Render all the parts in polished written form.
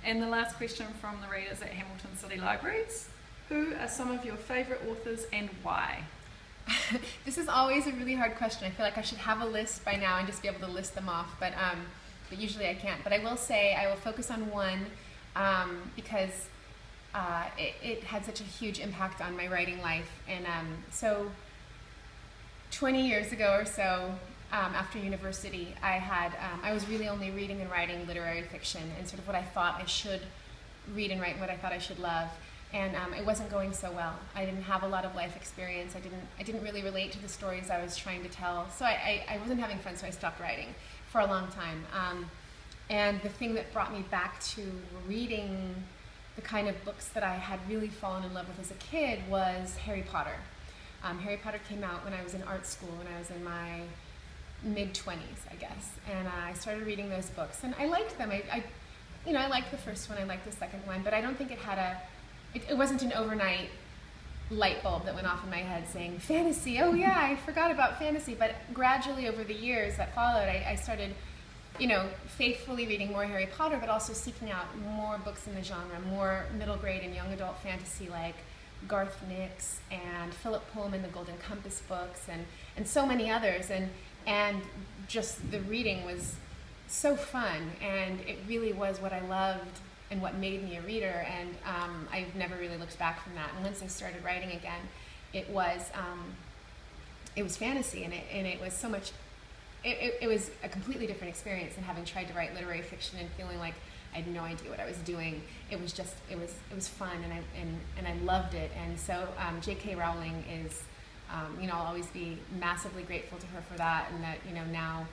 And the last question from the readers at Hamilton City Libraries: who are some of your favourite authors and why? This is always a really hard question. I feel like I should have a list by now and just be able to list them off, but usually I can't. But I will say I will focus on one because it had such a huge impact on my writing life. And so 20 years ago or so, after university, I was really only reading and writing literary fiction and sort of what I thought I should read and write, and what I thought I should love. And it wasn't going so well. I didn't have a lot of life experience. I didn't really relate to the stories I was trying to tell. So I wasn't having fun, so I stopped writing for a long time. And the thing that brought me back to reading the kind of books that I had really fallen in love with as a kid was Harry Potter. Harry Potter came out when I was in art school, when I was in my mid-20s, I guess. And I started reading those books, and I liked them. I liked the first one, I liked the second one, but I don't think it wasn't an overnight light bulb that went off in my head saying, fantasy, oh yeah, I forgot about fantasy. But gradually over the years that followed, I started, faithfully reading more Harry Potter, but also seeking out more books in the genre, more middle grade and young adult fantasy like Garth Nix and Philip Pullman, the Golden Compass books, and so many others. And just the reading was so fun, and it really was what I loved and what made me a reader, and I've never really looked back from that. And once I started writing again, it was fantasy, and it was so much. It was a completely different experience than having tried to write literary fiction and feeling like I had no idea what I was doing. It was fun, and I loved it. And so J.K. Rowling is, I'll always be massively grateful to her for that, and that now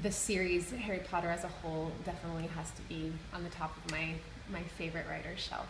the series Harry Potter as a whole definitely has to be on the top of my favorite writer's shelf.